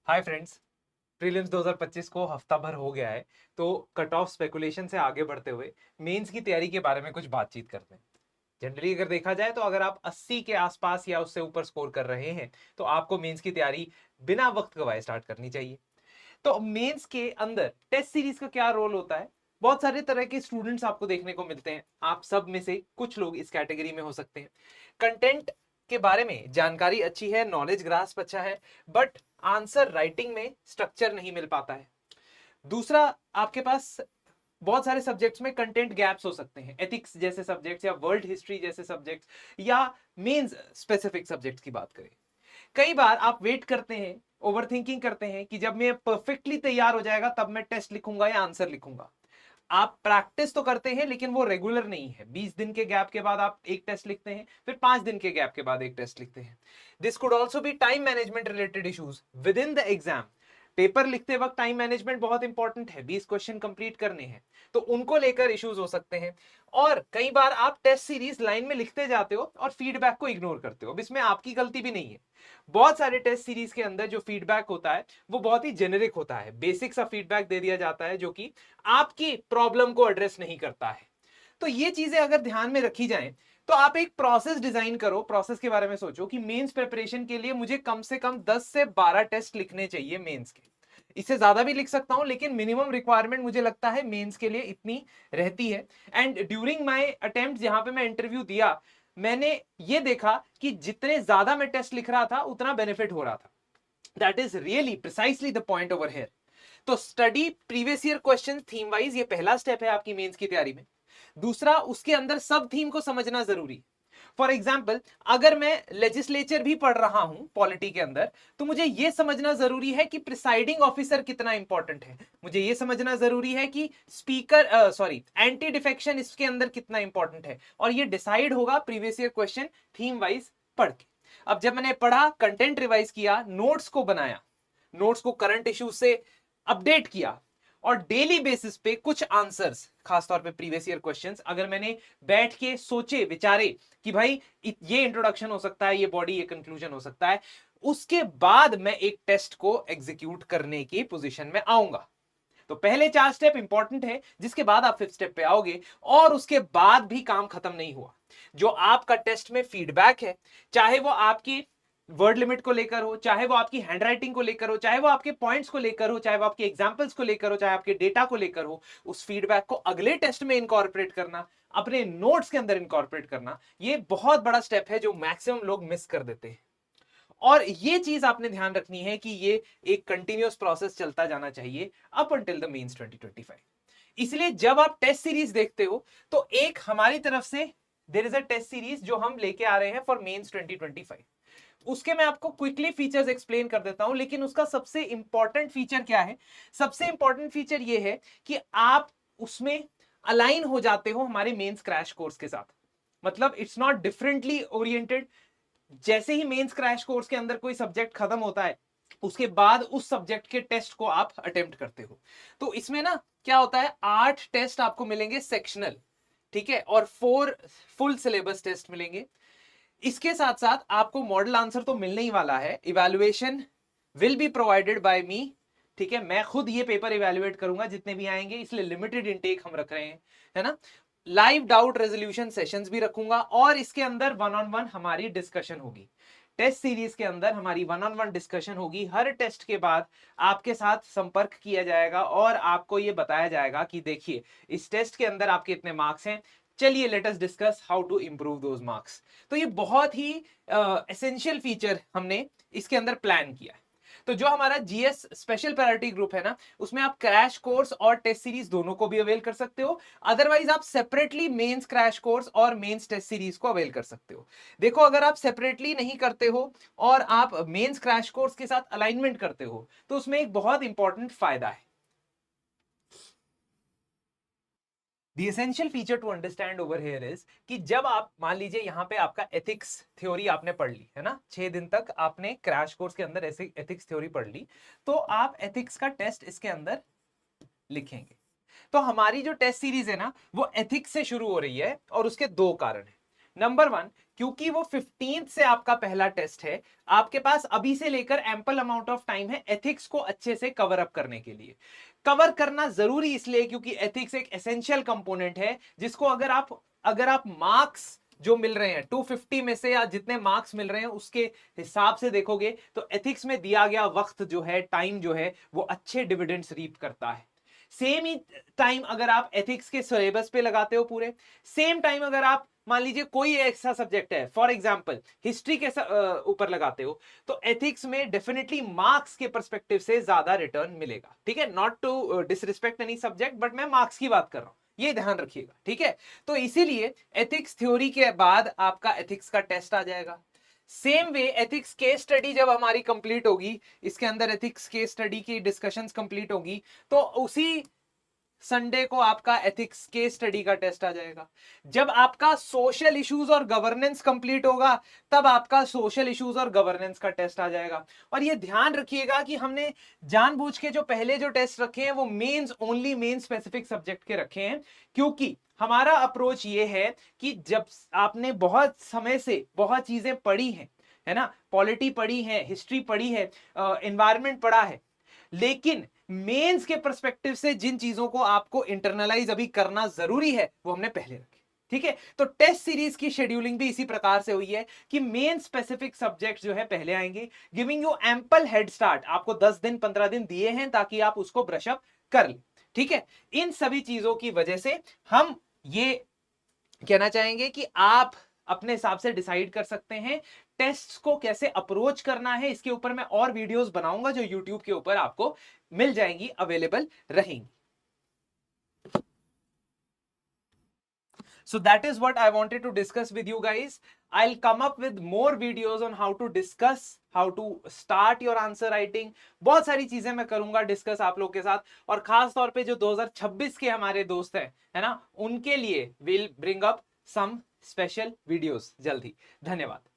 Hi friends. Prelims 2025 को हफ्ता भर हो गया है, तो कट ऑफ स्पेकुलेशन से आगे बढ़ते हुए मेंस की तैयारी के बारे में कुछ बातचीत करते हैं। जनरली अगर देखा जाए तो अगर आप 80 के आसपास या उससे ऊपर स्कोर कर रहे हैं तो आपको मेंस की तैयारी बिना वक्त गवाए स्टार्ट करनी चाहिए। तो मेंस के अंदर टेस्ट सीरीज का क्या रोल होता है? बहुत सारे तरह के स्टूडेंट्स आपको देखने को मिलते हैं। आप सब में से कुछ लोग इस कैटेगरी में हो सकते हैं। कंटेंट के बारे में जानकारी अच्छी है, नॉलेज ग्रास्प अच्छा है, बट आंसर राइटिंग में स्ट्रक्चर नहीं मिल पाता है। दूसरा, आपके पास बहुत सारे सब्जेक्ट्स में कंटेंट गैप्स हो सकते हैं, एथिक्स जैसे सब्जेक्ट्स या वर्ल्ड हिस्ट्री जैसे सब्जेक्ट्स या मेंस स्पेसिफिक सब्जेक्ट्स की बात करें। कई बार आप वेट करते हैं, ओवर थिंकिंग करते हैं कि जब मैं परफेक्टली तैयार हो जाएगा तब मैं टेस्ट लिखूंगा या आंसर लिखूंगा। आप प्रैक्टिस तो करते हैं लेकिन वो रेगुलर नहीं है। 20 दिन के गैप के बाद आप एक टेस्ट लिखते हैं, फिर 5 दिन के गैप के बाद एक टेस्ट लिखते हैं। This could also be time management related issues with in the exam. Paper लिखते वक्त टाइम मैनेजमेंट बहुत इंपॉर्टेंट है, 20 क्वेश्चन कंप्लीट करने हैं, तो उनको लेकर इश्यूज हो सकते हैं। और कई बार आप टेस्ट सीरीज लाइन में लिखते जाते हो और फीडबैक को इग्नोर करते हो। अब इसमें आपकी गलती भी नहीं है। बहुत सारे टेस्ट सीरीज के अंदर जो फीडबैक होता है वो बहुत ही जेनेरिक होता है, बेसिक सा फीडबैक दे दिया जाता है जो कि आपकी प्रॉब्लम को एड्रेस नहीं करता है। तो ये चीजें अगर ध्यान में रखी जाएं तो आप एक प्रोसेस डिजाइन करो। प्रोसेस के बारे में सोचो कि मेंस प्रिपरेशन के लिए मुझे कम से कम 10 से 12 टेस्ट लिखने चाहिए मेंस के। इससे ज्यादा भी लिख सकता हूं लेकिन मिनिमम रिक्वायरमेंट मुझे लगता है मेंस के लिए इतनी रहती है। एंड ड्यूरिंग माय अटेम्प्ट जहां पे मैं इंटरव्यू दिया, मैंने ये देखा कि जितने ज्यादा मैं टेस्ट लिख रहा था उतना बेनिफिट हो रहा था। That is really precisely the point over here. तो study previous year question theme wise, ये पहला स्टेप है आपकी मेंस की तैयारी में। दूसरा, उसके अंदर सब थीम को समझना जरूरी। फॉर एग्जाम्पल, अगर मैं लेजिस्लेचर भी पढ़ रहा हूं पॉलिटी के अंदर, तो मुझे यह समझना जरूरी है कि प्रिसाइडिंग ऑफिसर कितना इंपॉर्टेंट है। मुझे यह समझना जरूरी है कि स्पीकर एंटी डिफेक्शन इसके अंदर कितना इंपॉर्टेंट है। और ये डिसाइड होगा previous year question theme wise पढ़ के। अब जब मैंने पढ़ा, कंटेंट रिवाइज किया, नोट्स को बनाया, नोट्स को करंट इश्यूज से अपडेट किया, और डेली बेसिस पे कुछ आंसर्स, खासतौर पे प्रीवियस ईयर क्वेश्चंस, अगर मैंने बैठ के सोचे विचारे कि भाई ये इंट्रोडक्शन हो सकता है, ये बॉडी, ये कंक्लूजन हो सकता है, उसके बाद मैं एक टेस्ट को एग्जीक्यूट करने की पोजीशन में आऊंगा। तो पहले 4 स्टेप इंपॉर्टेंट है, जिसके बाद आप 5th स्टेप पे आओगे। और उसके बाद भी काम खत्म नहीं हुआ। जो आपका टेस्ट में फीडबैक है, चाहे वो आपकी वर्ड लिमिट को लेकर हो, चाहे वो आपकी हैंडराइटिंग को लेकर हो, चाहे वो आपके पॉइंट्स को लेकर हो, चाहे वो आपके एग्जांपल्स को लेकर हो, चाहे आपके डेटा को लेकर हो, उस फीडबैक को अगले टेस्ट में इनकॉर्पोरेट करना, अपने नोट्स के अंदर इनकॉर्पोरेट करना, ये बहुत बड़ा स्टेप है जो मैक्सिमम लोग मिस कर देते हैं। और ये चीज आपने ध्यान रखनी है कि ये एक कंटिन्यूअस प्रोसेस चलता जाना चाहिए अप अंटिल द मेंस 2025। इसलिए जब आप टेस्ट सीरीज देखते हो तो एक हमारी तरफ से there is a test series जो हम लेके आ रहे हैं फॉर मेंस 2025। उसके मैं आपको क्विकली फीचर्स एक्सप्लेन कर देता हूं, लेकिन उसका सबसे इंपॉर्टेंट फीचर क्या है? सबसे इंपॉर्टेंट फीचर ये है कि आप उसमें अलाइन हो जाते हो हमारे मेंस क्रैश कोर्स के साथ। मतलब इट्स नॉट डिफरेंटली ओरिएंटेड। जैसे ही मेंस क्रैश कोर्स के अंदर कोई सब्जेक्ट खत्म होता है, उसके बाद उस सब्जेक्ट के टेस्ट को आप अटेम्प्ट करते हो। तो इसमें ना क्या होता है, 8 टेस्ट आपको मिलेंगे सेक्शनल, ठीक है, और 4 फुल सिलेबस टेस्ट मिलेंगे। इसके साथ साथ आपको मॉडल आंसर तो मिलने ही वाला है। Evaluation will be provided by me, ठीक है, मैं खुद ये पेपर इवैल्यूएट करूंगा जितने भी आएंगे, इसलिए लिमिटेड इनटेक हम रख रहे हैं, है ना। लाइव डाउट रेजोल्यूशन सेशंस भी रखूंगा, और इसके अंदर वन ऑन वन हमारी डिस्कशन होगी। टेस्ट सीरीज के अंदर हमारी वन ऑन वन डिस्कशन होगी। हर टेस्ट के बाद आपके साथ संपर्क किया जाएगा और आपको यह बताया जाएगा कि देखिए, इस टेस्ट के अंदर आपके इतने मार्क्स हैं, चलिए let us discuss how to improve those marks. तो ये बहुत ही एसेंशियल फीचर हमने इसके अंदर प्लान किया है। तो जो हमारा जीएस स्पेशल प्रायोरिटी ग्रुप है ना, उसमें आप क्रैश कोर्स और टेस्ट सीरीज दोनों को भी अवेल कर सकते हो। अदरवाइज आप सेपरेटली मेंस क्रैश कोर्स और मेंस टेस्ट सीरीज को अवेल कर सकते हो। देखो, अगर आप सेपरेटली नहीं करते हो और आप मेंस क्रैश कोर्स के साथ अलाइनमेंट करते हो, तो उसमें एक बहुत इंपॉर्टेंट फायदा है। The essential feature to understand over here is कि जब आप मान लीजिए यहाँ पे आपका एथिक्स थ्योरी आपने पढ़ ली है ना, 6 दिन तक आपने क्रैश कोर्स के अंदर ऐसे एथिक्स थ्योरी पढ़ ली, तो आप एथिक्स का टेस्ट इसके अंदर लिखेंगे। तो हमारी जो टेस्ट सीरीज है ना, वो एथिक्स से शुरू हो रही है, और उसके 2 कारण है। नंबर 1 क्योंकि वो 15th से आपका पहला टेस्ट है, आपके पास अभी से लेकर एम्पल अमाउंट ऑफ टाइम है एथिक्स को अच्छे से कवर अप करने के लिए। कवर करना जरूरी इसलिए क्योंकि एथिक्स एक एसेंशियल कंपोनेंट है जिसको अगर आप मार्क्स जो मिल रहे हैं 250 में से या जितने मार्क्स मिल रहे हैं उसके हिसाब से देखोगे तो एथिक्स में दिया गया वक्त जो है, टाइम जो है, वो अच्छे डिविडेंड्स रीप करता है। सेम ही टाइम अगर आप एथिक्स के सिलेबस पे लगाते हो पूरे, सेम टाइम अगर आप मान लीजिए कोई ऐसा सब्जेक्ट है, फॉर एग्जांपल हिस्ट्री के ऊपर लगाते हो, तो एथिक्स में डेफिनेटली मार्क्स के पर्सपेक्टिव से ज्यादा रिटर्न मिलेगा। ठीक है, not to disrespect any subject, but मैं मार्क्स की बात कर रहा हूं, ये ध्यान रखिएगा। ठीक है, तो इसीलिए एथिक्स थ्योरी के बाद आपका एथिक्स का टेस्ट आ जाएगा। Same way ethics case study जब हमारी कंप्लीट होगी, इसके अंदर एथिक्स केस स्टडी की डिस्कशंस कंप्लीट होगी, तो उसी संडे को आपका एथिक्स केस स्टडी का टेस्ट आ जाएगा। जब आपका सोशल इश्यूज और गवर्नेंस कंप्लीट होगा, तब आपका सोशल इश्यूज और गवर्नेंस का टेस्ट आ जाएगा। और ये ध्यान रखिएगा कि हमने जानबूझ के जो पहले जो टेस्ट रखे हैं वो mains only, main specific subject के रखे हैं, क्योंकि हमारा अप्रोच ये है कि जब आपने बहुत समय से बहुत चीजें पढ़ी हैं, है ना, पॉलिटी पढ़ी है, हिस्ट्री पढ़ी है, एनवायरमेंट पढ़ा है, लेकिन मेंस के पर्सपेक्टिव से जिन चीजों को आपको इंटरनलाइज अभी करना जरूरी है वो हमने पहले रखे। ठीक है, तो टेस्ट सीरीज की शेड्यूलिंग भी इसी प्रकार से हुई है कि मेन स्पेसिफिक सब्जेक्ट जो है पहले आएंगे, giving you ample head start. आपको 10 दिन 15 दिन दिए हैं ताकि आप उसको ब्रश अप कर ले। ठीक है, इन सभी चीजों की वजह से हम ये कहना चाहेंगे कि आप अपने हिसाब से डिसाइड कर सकते हैं टेस्ट को कैसे अप्रोच करना है। इसके ऊपर मैं और वीडियोस बनाऊंगा जो यूट्यूब के ऊपर आपको मिल जाएंगी, अवेलेबल रहेंगी। So that is what I wanted to discuss with you guys. I'll come up with more videos on how to discuss, how to start your answer writing. बहुत सारी चीजें मैं करूंगा डिस्कस आप लोग के साथ, और खास तौर पे जो 2026 के हमारे दोस्त हैं, है ना, उनके लिए will bring up some special videos जल्दी। धन्यवाद।